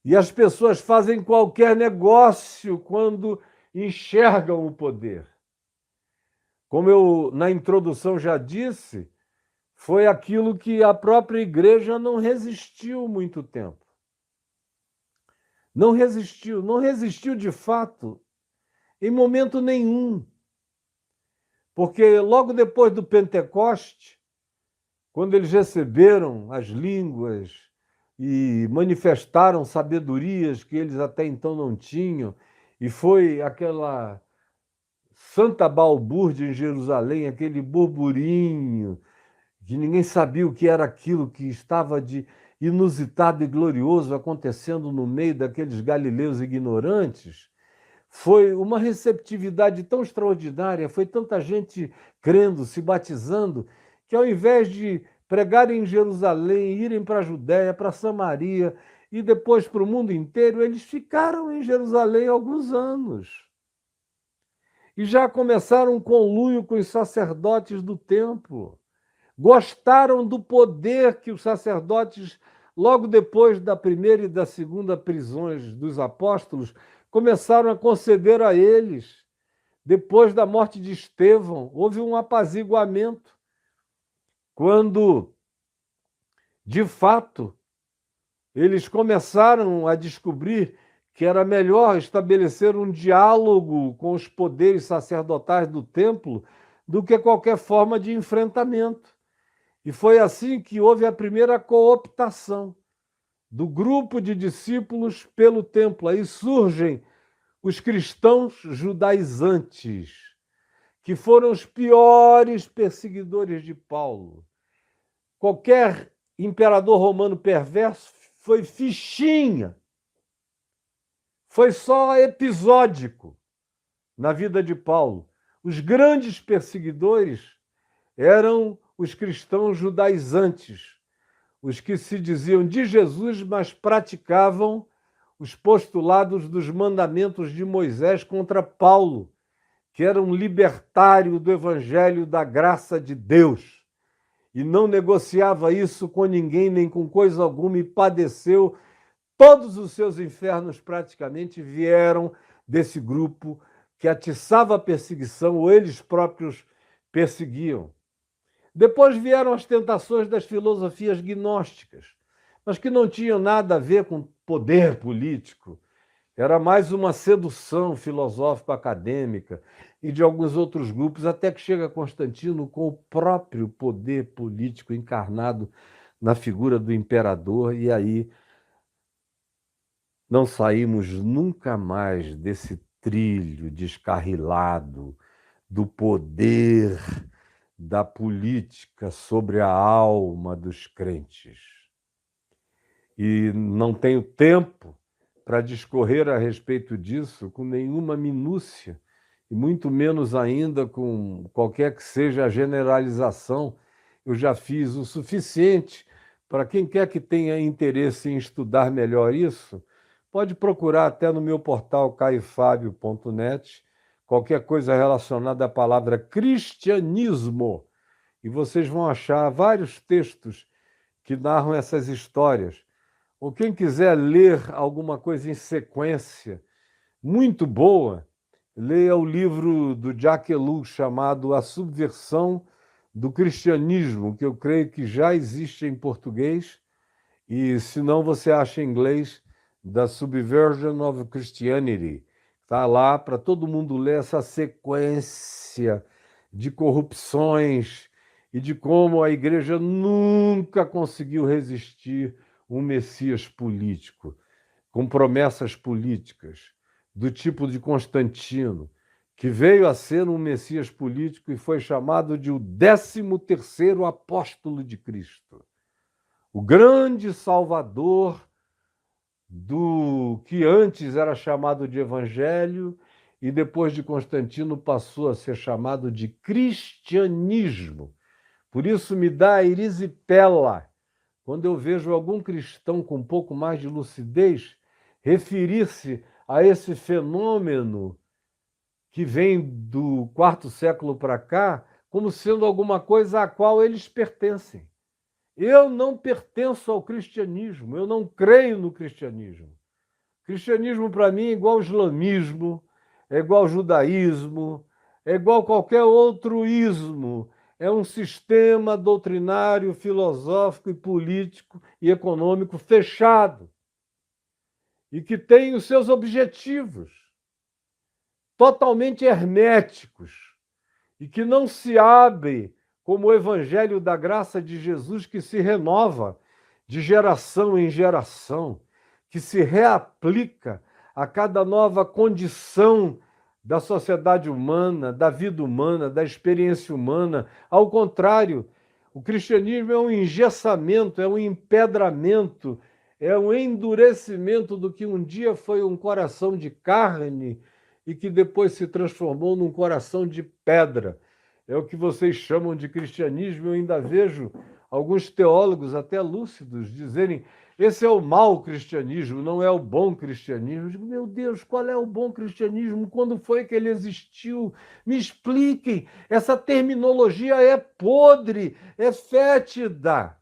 E as pessoas fazem qualquer negócio quando enxergam o poder. Como eu, na introdução, já disse, foi aquilo que a própria igreja não resistiu muito tempo. Não resistiu de fato, em momento nenhum. Porque logo depois do Pentecoste, quando eles receberam as línguas e manifestaram sabedorias que eles até então não tinham, e foi aquela santa balbúrdia em Jerusalém, aquele burburinho, que ninguém sabia o que era aquilo que estava de inusitado e glorioso acontecendo no meio daqueles galileus ignorantes. Foi uma receptividade tão extraordinária, foi tanta gente crendo, se batizando, que ao invés de pregarem em Jerusalém, irem para a Judéia, para Samaria e depois para o mundo inteiro, eles ficaram em Jerusalém alguns anos. E já começaram um conluio com os sacerdotes do templo. Gostaram do poder que os sacerdotes, logo depois da primeira e da segunda prisões dos apóstolos, começaram a conceder a eles. Depois da morte de Estevão, houve um apaziguamento, quando, de fato, eles começaram a descobrir que era melhor estabelecer um diálogo com os poderes sacerdotais do templo do que qualquer forma de enfrentamento. E foi assim que houve a primeira cooptação do grupo de discípulos pelo templo. Aí surgem os cristãos judaizantes, que foram os piores perseguidores de Paulo. Qualquer imperador romano perverso foi fichinha, foi só episódico na vida de Paulo. Os grandes perseguidores eram os cristãos judaizantes, os que se diziam de Jesus, mas praticavam os postulados dos mandamentos de Moisés contra Paulo, que era um libertário do evangelho da graça de Deus, e não negociava isso com ninguém, nem com coisa alguma, e padeceu. Todos os seus infernos praticamente vieram desse grupo que atiçava a perseguição, ou eles próprios perseguiam. Depois vieram as tentações das filosofias gnósticas, mas que não tinham nada a ver com poder político. Era mais uma sedução filosófico-acadêmica e de alguns outros grupos, até que chega Constantino com o próprio poder político encarnado na figura do imperador, e aí não saímos nunca mais desse trilho descarrilado do poder da política sobre a alma dos crentes. E não tenho tempo para discorrer a respeito disso com nenhuma minúcia, e muito menos ainda com qualquer que seja a generalização. Eu já fiz o suficiente para quem quer que tenha interesse em estudar melhor isso, pode procurar até no meu portal caifabio.net, qualquer coisa relacionada à palavra cristianismo, e vocês vão achar vários textos que narram essas histórias. Ou quem quiser ler alguma coisa em sequência, muito boa, leia o livro do Jacques Ellul chamado A Subversão do Cristianismo, que eu creio que já existe em português, e se não você acha em inglês, The Subversion of Christianity. Está lá para todo mundo ler essa sequência de corrupções e de como a igreja nunca conseguiu resistir um Messias político, com promessas políticas, do tipo de Constantino, que veio a ser um Messias político e foi chamado de o 13º apóstolo de Cristo, o grande salvador do que antes era chamado de evangelho e depois de Constantino passou a ser chamado de cristianismo. Por isso me dá erisipela quando eu vejo algum cristão com um pouco mais de lucidez referir-se a esse fenômeno que vem do quarto século para cá como sendo alguma coisa à qual eles pertencem. Eu não pertenço ao cristianismo, eu não creio no cristianismo. Cristianismo, para mim, é igual ao islamismo, é igual ao judaísmo, é igual a qualquer outro ismo. É um sistema doutrinário, filosófico e político e econômico fechado e que tem os seus objetivos totalmente herméticos e que não se abre como o evangelho da graça de Jesus, que se renova de geração em geração, que se reaplica a cada nova condição da sociedade humana, da vida humana, da experiência humana. Ao contrário, o cristianismo é um engessamento, é um empedramento, é um endurecimento do que um dia foi um coração de carne e que depois se transformou num coração de pedra. É o que vocês chamam de cristianismo. Eu ainda vejo alguns teólogos, até lúcidos, dizerem: esse é o mau cristianismo, não é o bom cristianismo. Eu digo: meu Deus, qual é o bom cristianismo? Quando foi que ele existiu? Me expliquem. Essa terminologia é podre, é fétida.